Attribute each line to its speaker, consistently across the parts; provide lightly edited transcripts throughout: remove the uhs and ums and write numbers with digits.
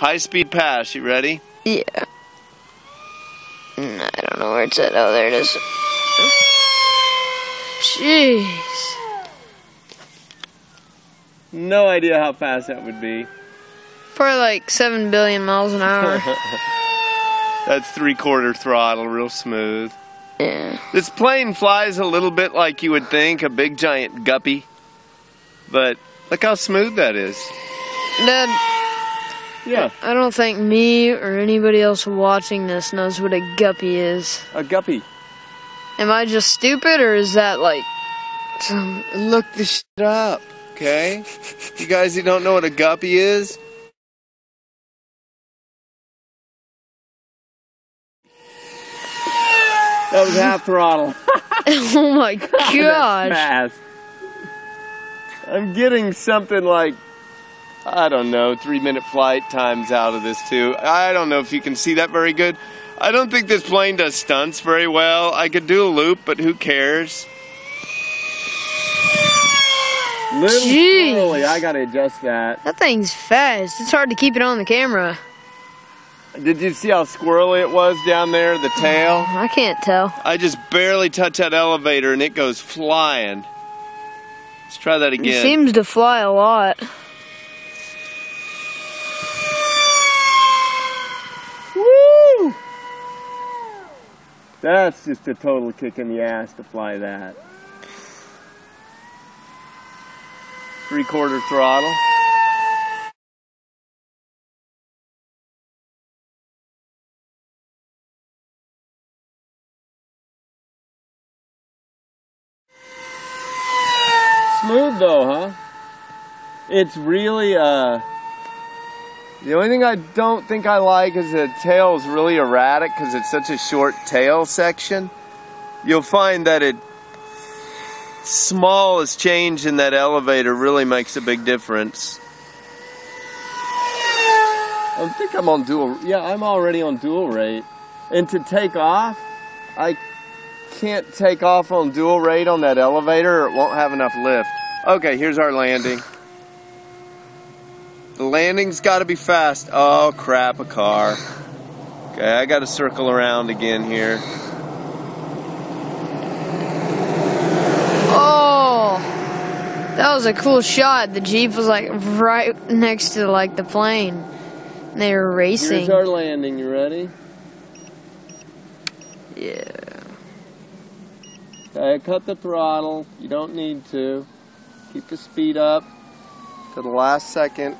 Speaker 1: High-speed pass, you ready?
Speaker 2: Yeah. I don't know where it's at. Oh, there it is. Jeez.
Speaker 1: No idea how fast that would be.
Speaker 2: Probably like 7 billion miles an hour.
Speaker 1: That's 3/4 throttle, real smooth.
Speaker 2: Yeah.
Speaker 1: This plane flies a little bit like you would think, a big giant guppy. But look how smooth that is.
Speaker 2: Dad,
Speaker 1: yeah.
Speaker 2: I don't think me or anybody else watching this knows what a guppy is.
Speaker 1: A guppy.
Speaker 2: Am I just stupid, or is that like some...
Speaker 1: Look this shit up, okay? You guys who don't know what a guppy is? That was half throttle.
Speaker 2: Oh my gosh.
Speaker 1: That's fast. I'm getting something like, I don't know, 3-minute flight times out of this too. I don't know if you can see that very good. I don't think this plane does stunts very well. I could do a loop, but who cares? Little slowly, I gotta adjust that.
Speaker 2: That thing's fast. It's hard to keep it on the camera.
Speaker 1: Did you see how squirrely it was down there, the tail?
Speaker 2: I can't tell.
Speaker 1: I just barely touch that elevator and it goes flying. Let's try that again.
Speaker 2: It seems to fly a lot.
Speaker 1: Woo! That's just a total kick in the ass to fly that. 3/4 throttle. Smooth though, huh? It's really, the only thing I don't think I like is the tail is really erratic because it's such a short tail section. You'll find that smallest change in that elevator really makes a big difference. I think I'm on dual, yeah, I'm already on dual rate. And to take off, I can't take off on dual rate on that elevator or it won't have enough lift. Okay, here's our landing. The landing's got to be fast. Oh crap, a car. Okay, I got to circle around again here.
Speaker 2: Oh, that was a cool shot. The Jeep was like right next to like the plane. They were racing.
Speaker 1: Here's our landing. You ready?
Speaker 2: Yeah.
Speaker 1: Okay, cut the throttle. You don't need to. Keep the speed up to the last second.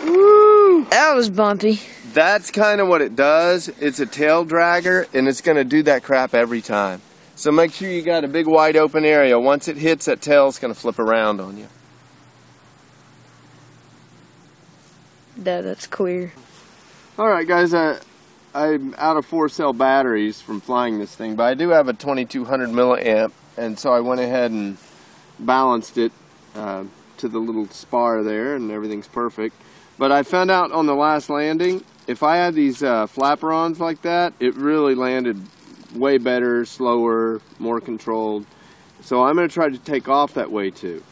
Speaker 1: Woo!
Speaker 2: That was bumpy.
Speaker 1: That's kind of what it does. It's a tail dragger, and it's going to do that crap every time. So make sure you got a big wide open area. Once it hits, that tail's going to flip around on you.
Speaker 2: Dad, that's clear.
Speaker 1: Alright guys, I'm out of 4-cell batteries from flying this thing, but I do have a 2200 milliamp, and so I went ahead and balanced it to the little spar there, and everything's perfect. But I found out on the last landing, if I had these flaperons like that, it really landed way better, slower, more controlled. So I'm going to try to take off that way too.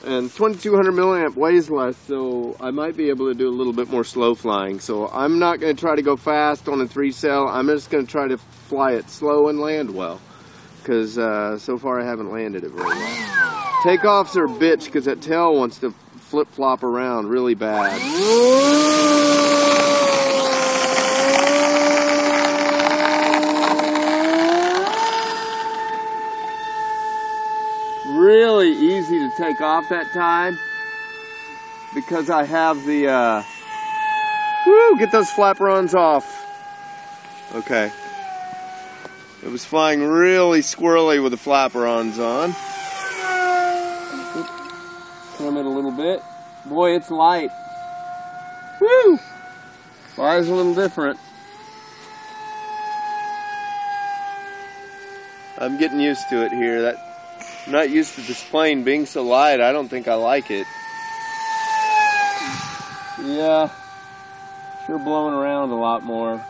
Speaker 1: And 2200 milliamp weighs less, so I might be able to do a little bit more slow flying. So I'm not going to try to go fast on a 3-cell. I'm just going to try to fly it slow and land well. Because so far I haven't landed it very well. Takeoffs are a bitch because that tail wants to flip-flop around really bad. Really easy to take off that time because I have the get those flaperons off. Okay, it was flying really squirrely with the flaperons on. Trim it a little bit. Boy, it's light. Woo! Flies a little different. I'm getting used to it here. I'm not used to this plane being so light. I don't think I like it. Yeah, sure blowing around a lot more.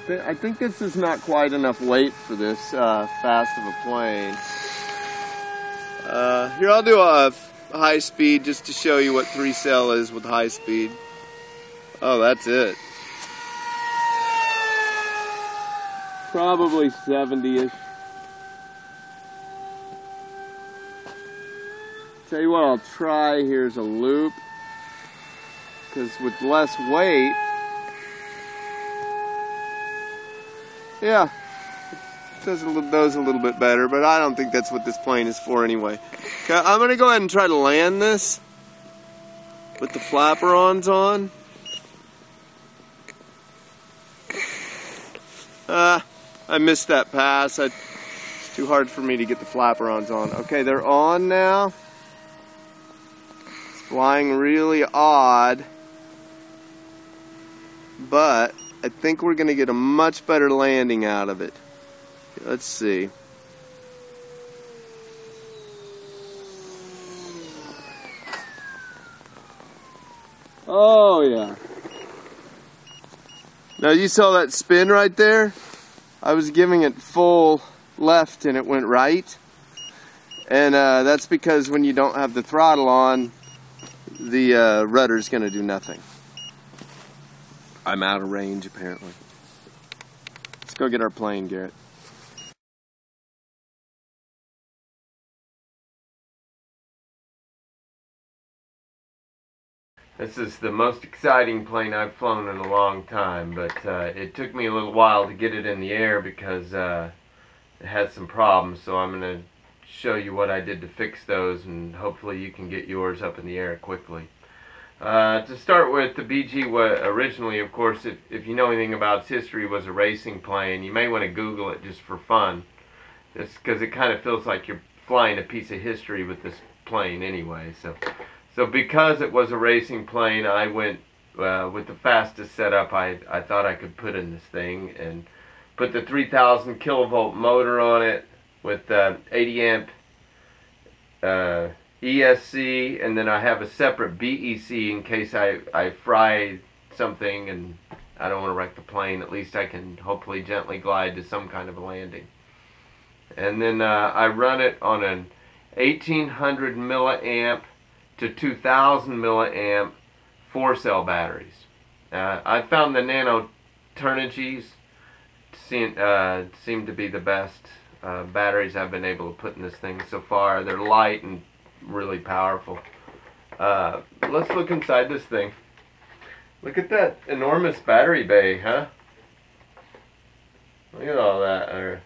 Speaker 1: I think this is not quite enough weight for this fast of a plane. Here, I'll do a high speed just to show you what 3-cell is with high speed. Oh, that's it. Probably 70-ish. Tell you what I'll try, here's a loop. Because with less weight, yeah, it does a little bit better, but I don't think that's what this plane is for anyway. Okay, I'm going to go ahead and try to land this with the flaperons on. I missed that pass. It's too hard for me to get the flaperons on. Okay, they're on now. It's flying really odd, but I think we're going to get a much better landing out of it. Let's see. Oh yeah. Now you saw that spin right there? I was giving it full left and it went right. And that's because when you don't have the throttle on, the rudder's going to do nothing. I'm out of range apparently. Let's go get our plane, Garrett. This is the most exciting plane I've flown in a long time, but it took me a little while to get it in the air because it had some problems, so I'm going to show you what I did to fix those, and hopefully you can get yours up in the air quickly. To start with, the BG originally, of course, if you know anything about its history, was a racing plane. You may want to Google it just for fun, just because it kind of feels like you're flying a piece of history with this plane anyway. So because it was a racing plane, I went with the fastest setup I thought I could put in this thing, and put the 3,000 kilovolt motor on it with 80 amp ESC, and then I have a separate BEC in case I fry something and I don't want to wreck the plane. At least I can hopefully gently glide to some kind of a landing. And then I run it on an 1800 milliamp to 2000 milliamp 4-cell batteries. I found the nano Turnigys seem to be the best batteries I've been able to put in this thing so far. They're light and really powerful. Let's look inside this thing. Look at that enormous battery bay, huh? Look at all that.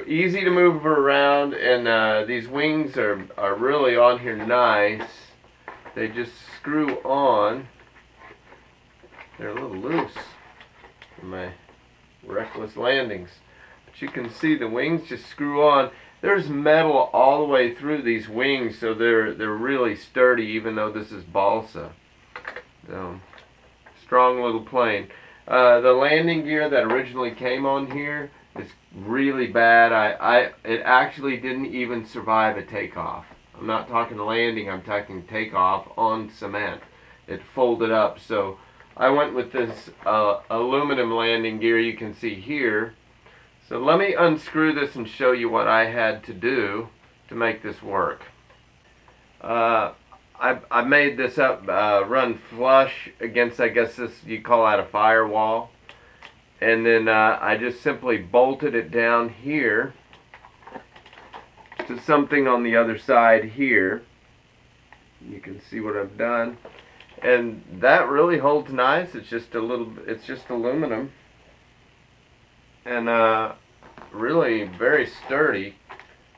Speaker 1: Easy to move around, and these wings are really on here nice. They just screw on. They're a little loose for my reckless landings, but you can see the wings just screw on. There's metal all the way through these wings, so they're really sturdy, even though this is balsa. So, strong little plane. The landing gear that originally came on here is really bad. It actually didn't even survive a takeoff. I'm not talking landing, I'm talking takeoff on cement. It folded up, so I went with this aluminum landing gear you can see here. So let me unscrew this and show you what I had to do to make this work. I made this up, run flush against, I guess this, you call that a firewall. And then I just simply bolted it down here to something on the other side here. You can see what I've done. And that really holds nice. It's just aluminum. And really very sturdy.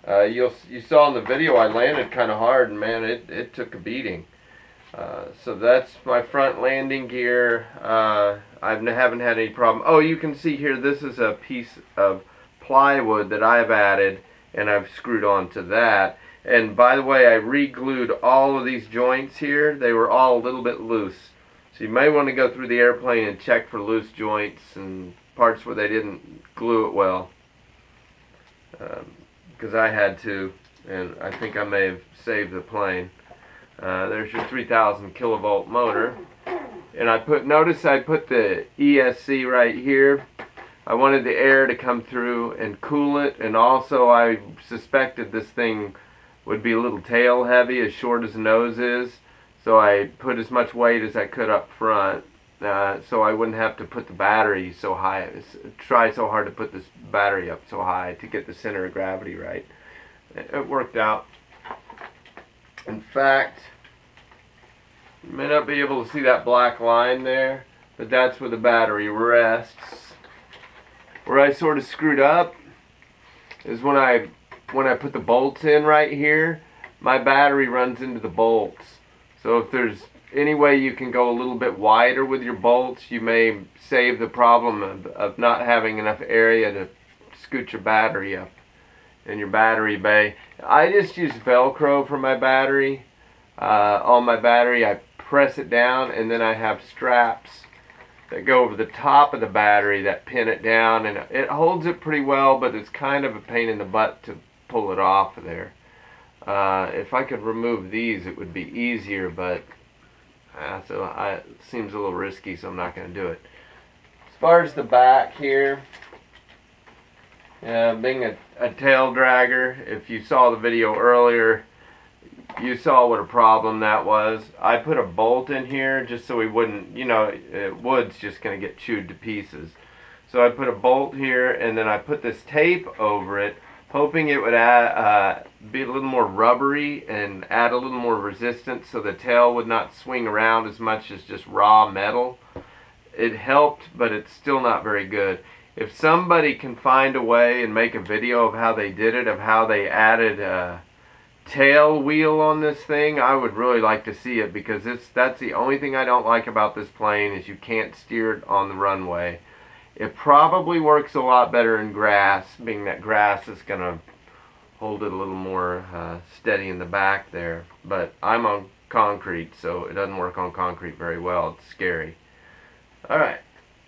Speaker 1: You saw in the video I landed kind of hard, and man, it took a beating. So that's my front landing gear. I haven't had any problem. Oh, you can see here, this is a piece of plywood that I've added, and I've screwed onto that. And by the way, I re-glued all of these joints here. They were all a little bit loose. So you may want to go through the airplane and check for loose joints and parts where they didn't glue it well. Because I had to, and I think I may have saved the plane. There's your 3,000 kilovolt motor. And notice I put the ESC right here. I wanted the air to come through and cool it, and also I suspected this thing would be a little tail heavy, as short as the nose is. So I put as much weight as I could up front, so I wouldn't have to put the battery so high, try so hard to put this battery up so high to get the center of gravity right. It worked out. In fact, you may not be able to see that black line there, but that's where the battery rests. Where I sort of screwed up is when I put the bolts in right here, my battery runs into the bolts. So if there's any way you can go a little bit wider with your bolts, you may save the problem of not having enough area to scoot your battery up in your battery bay. I just use Velcro for my battery. On my battery, I press it down, and then I have straps that go over the top of the battery that pin it down, and it holds it pretty well, but it's kind of a pain in the butt to pull it off of there. If I could remove these, it would be easier, but it seems a little risky, so I'm not going to do it. As far as the back here, being a tail dragger, if you saw the video earlier, you saw what a problem that was. I put a bolt in here just so we wouldn't, wood's just going to get chewed to pieces. So I put a bolt here, and then I put this tape over it, hoping it would be a little more rubbery and add a little more resistance so the tail would not swing around as much as just raw metal. It helped, but it's still not very good. If somebody can find a way and make a video of how they did it, of how they added a tail wheel on this thing, I would really like to see it, because that's the only thing I don't like about this plane, is you can't steer it on the runway. It probably works a lot better in grass, being that grass is going to hold it a little more steady in the back there. But I'm on concrete, so it doesn't work on concrete very well. It's scary. Alright.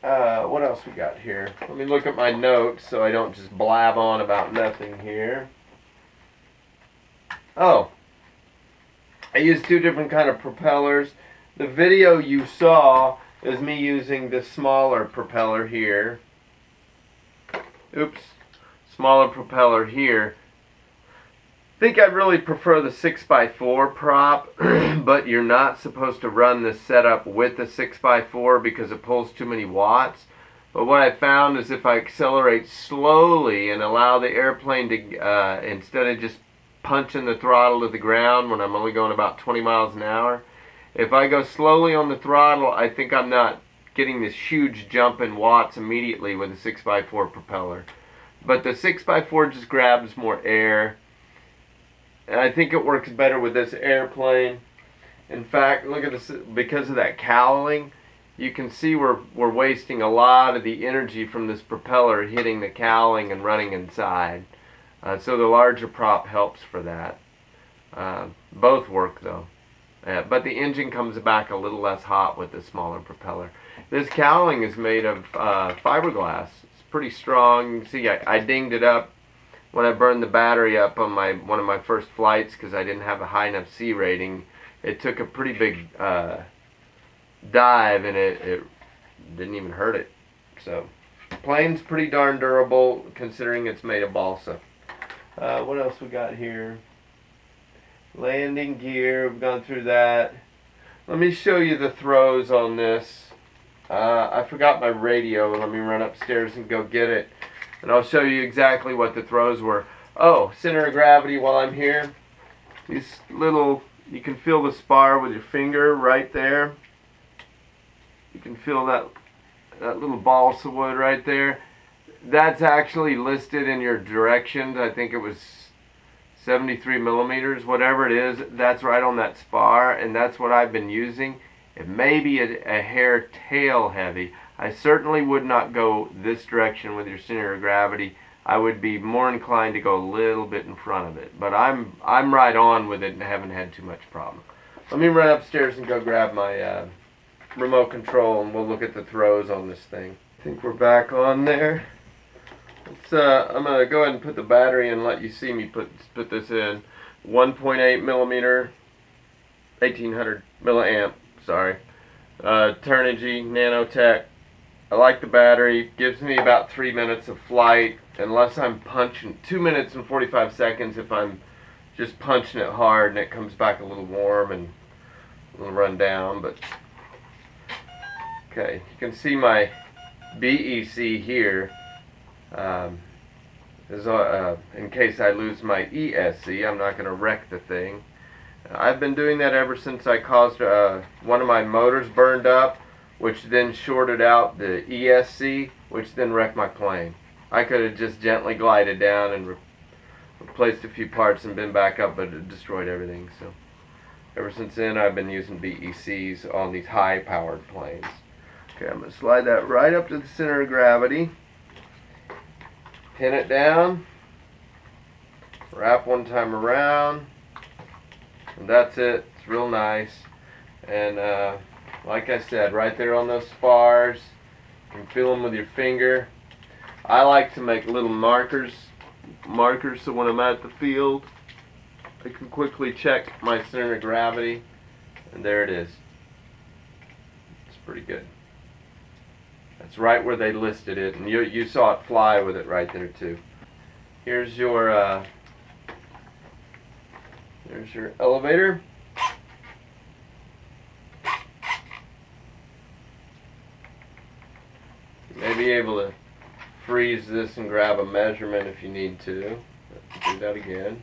Speaker 1: What else we got here? Let me look at my notes so I don't just blab on about nothing here. Oh, I used two different kind of propellers. The video you saw is me using the smaller propeller here. Oops, smaller propeller here. I think I'd really prefer the 6x4 prop, but you're not supposed to run this setup with the 6x4 because it pulls too many watts. But what I found is if I accelerate slowly and allow the airplane to, instead of just punching the throttle to the ground when I'm only going about 20 miles an hour, if I go slowly on the throttle, I think I'm not getting this huge jump in watts immediately with a 6x4 propeller. But the 6x4 just grabs more air, and I think it works better with this airplane. In fact, look at this, because of that cowling, you can see we're wasting a lot of the energy from this propeller hitting the cowling and running inside. So the larger prop helps for that. Both work though. But the engine comes back a little less hot with the smaller propeller. This cowling is made of fiberglass. It's pretty strong. You can see I dinged it up when I burned the battery up on one of my first flights because I didn't have a high enough C rating. It took a pretty big dive, and it didn't even hurt it. So the plane's pretty darn durable considering it's made of balsa. What else we got here? Landing gear, we've gone through that. Let me show you the throws on this. I forgot my radio. Let me run upstairs and go get it. And I'll show you exactly what the throws were. Oh, center of gravity while I'm here. These little, you can feel the spar with your finger right there. You can feel that little balsa wood right there. That's actually listed in your directions. I think it was 73 millimeters, whatever it is. That's right on that spar, and that's what I've been using. It may be a hair tail heavy. I certainly would not go this direction with your center of gravity. I would be more inclined to go a little bit in front of it, but I'm right on with it and haven't had too much problem. Let me run upstairs and go grab my remote control, and we'll look at the throws on this thing. I think we're back on there. I'm going to go ahead and put the battery in and let you see me put this in. 1.8 millimeter, 1800 milliamp, sorry. Turnigy, nano-tech. I like the battery. Gives me about 3 minutes of flight, unless I'm punching. 2 minutes and 45 seconds if I'm just punching it hard and it comes back a little warm and a little run down. But okay, you can see my BEC here. In case I lose my ESC, I'm not going to wreck the thing. I've been doing that ever since I caused one of my motors burned up, which then shorted out the ESC, which then wrecked my plane. I could have just gently glided down and replaced a few parts and been back up, but it destroyed everything. So ever since then, I've been using BECs on these high-powered planes. Okay, I'm going to slide that right up to the center of gravity. Pin it down. Wrap one time around. And that's it. It's real nice. And like I said, right there on those spars, you can feel them with your finger. I like to make little markers so when I'm at the field, I can quickly check my center of gravity. And there it is. It's pretty good. That's right where they listed it, and you saw it fly with it right there too. Here's your elevator. You may be able to freeze this and grab a measurement if you need to. Do that again.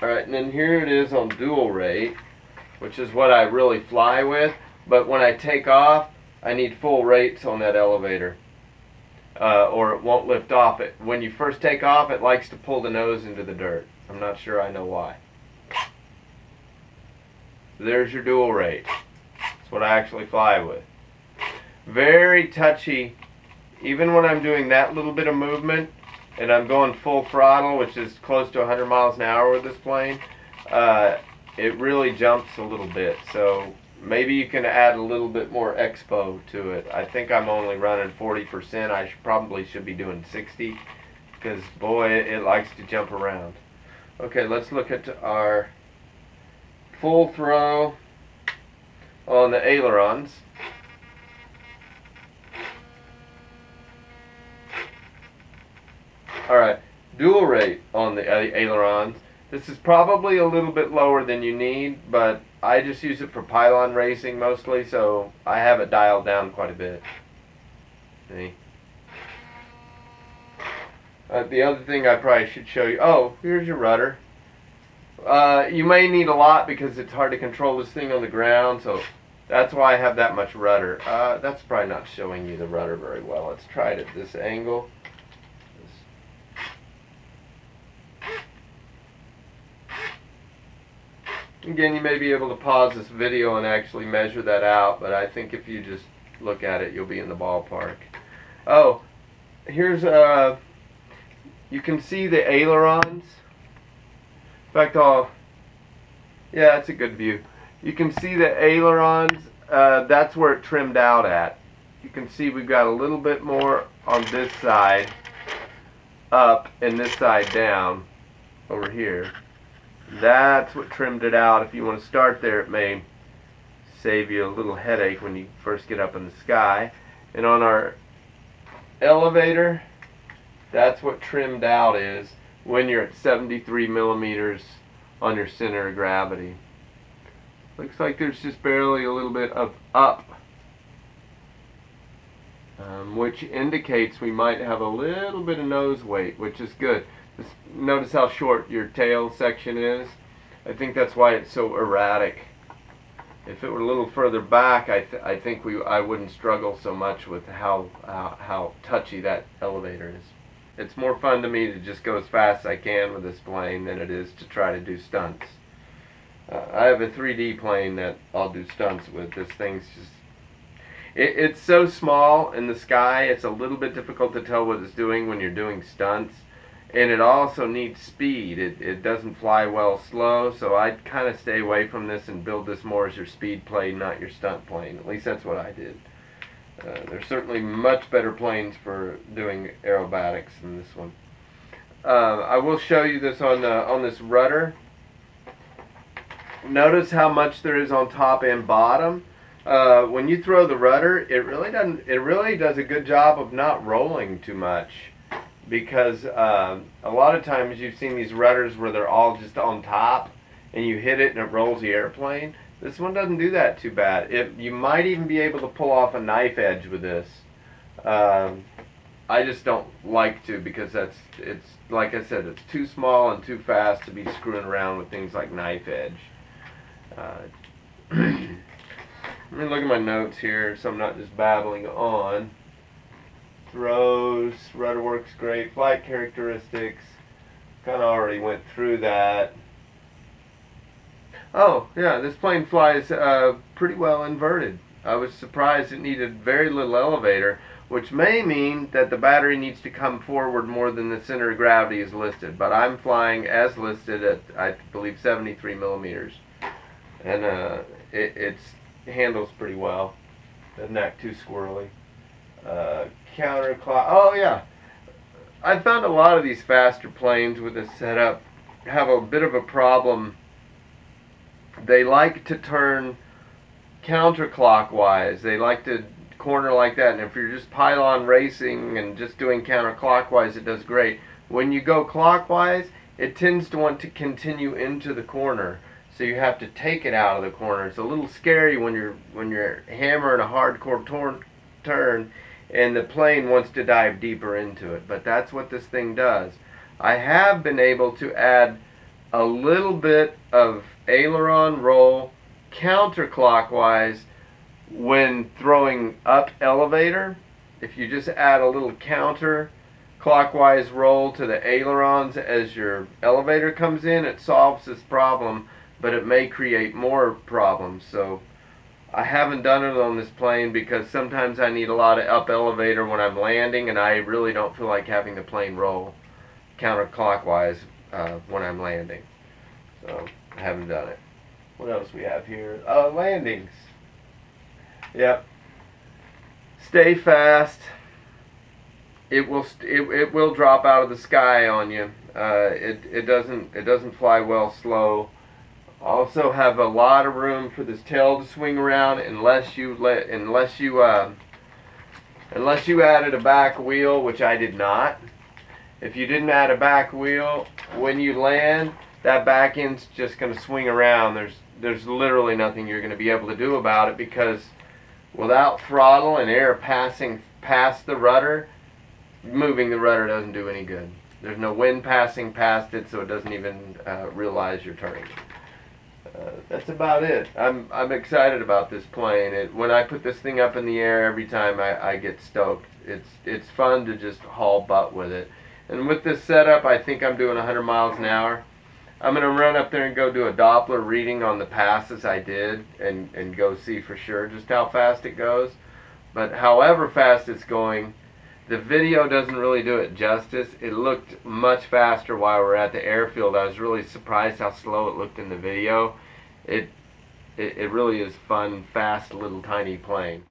Speaker 1: Alright, and then here it is on dual rate, which is what I really fly with, but when I take off, I need full rates on that elevator, or it won't lift off. When you first take off, it likes to pull the nose into the dirt. I'm not sure I know why. There's your dual rate. That's what I actually fly with. Very touchy, even when I'm doing that little bit of movement, and I'm going full throttle, which is close to 100 miles an hour with this plane, it really jumps a little bit. So maybe you can add a little bit more expo to it. I think I'm only running 40%. I probably should be doing 60, because boy, it likes to jump around. Okay, let's look at our full throw on the ailerons. Alright, dual rate on the ailerons. This is probably a little bit lower than you need, but I just use it for pylon racing mostly, so I have it dialed down quite a bit. See? The other thing I probably should show you, oh, here's your rudder. You may need a lot because it's hard to control this thing on the ground, so that's why I have that much rudder. That's probably not showing you the rudder very well. Let's try it at this angle. Again, you may be able to pause this video and actually measure that out, but I think if you just look at it, you'll be in the ballpark. Oh, here's, you can see the ailerons. In fact, yeah, it's a good view. You can see the ailerons, that's where it trimmed out at. You can see we've got a little bit more on this side up and this side down over here. That's what trimmed it out. If you want to start there, it may save you a little headache when you first get up in the sky. And on our elevator, that's what trimmed out is when you're at 73 millimeters on your center of gravity. Looks like there's just barely a little bit of up, which indicates we might have a little bit of nose weight, which is good. Just notice how short your tail section is. I think that's why it's so erratic. If it were a little further back, I think I wouldn't struggle so much with how touchy that elevator is. It's more fun to me to just go as fast as I can with this plane than it is to try to do stunts. I have a 3D plane that I'll do stunts with. This thing's just... It's so small in the sky, it's a little bit difficult to tell what it's doing when you're doing stunts. And it also needs speed. It doesn't fly well slow, so I'd kind of stay away from this and build this more as your speed plane, not your stunt plane. At least that's what I did. There's certainly much better planes for doing aerobatics than this one. I will show you this on this rudder. Notice how much there is on top and bottom. When you throw the rudder, it really does a good job of not rolling too much. because a lot of times you've seen these rudders where they're all just on top and you hit it and it rolls the airplane. This one doesn't do that too bad. You might even be able to pull off a knife edge with this. I just don't like to, because it's like I said, it's too small and too fast to be screwing around with things like knife edge. Let me look at my notes here so I'm not just babbling on. Throws, rudder works great. Flight characteristics, kind of already went through that. Oh yeah, this plane flies pretty well inverted. I was surprised it needed very little elevator, which may mean that the battery needs to come forward more than the center of gravity is listed. But I'm flying as listed at, I believe, 73 millimeters. And it handles pretty well. Doesn't act too squirrely. Counterclock. Oh yeah, I found a lot of these faster planes with this setup have a bit of a problem. They like to turn counterclockwise. They like to corner like that, and if you're just pylon racing and just doing counterclockwise, it does great. When you go clockwise, it tends to want to continue into the corner, so you have to take it out of the corner. It's a little scary when you're hammering a hardcore turn and the plane wants to dive deeper into it, but that's what this thing does. I have been able to add a little bit of Aileron Roll counterclockwise when throwing up elevator. If you just add a little counter clockwise roll to the ailerons as your elevator comes in, it solves this problem, but it may create more problems. So I haven't done it on this plane because sometimes I need a lot of up elevator when I'm landing, and I really don't feel like having the plane roll counterclockwise when I'm landing. So I haven't done it. What else we have here? Landings. Yep. Stay fast. It will drop out of the sky on you. It doesn't fly well slow. Also have a lot of room for this tail to swing around unless you added a back wheel, which I did not. If you didn't add a back wheel, when you land, that back end's just going to swing around. There's literally nothing you're going to be able to do about it, because without throttle and air passing past the rudder, moving the rudder doesn't do any good. There's no wind passing past it, so it doesn't even realize you're turning. That's about it. I'm excited about this plane. When I put this thing up in the air, every time I get stoked. It's fun to just haul butt with it. And with this setup, I think I'm doing 100 miles an hour. I'm going to run up there and go do a Doppler reading on the passes I did and go see for sure just how fast it goes. But however fast it's going, the video doesn't really do it justice. It looked much faster while we were at the airfield. I was really surprised how slow it looked in the video. It really is fun, fast, little tiny plane.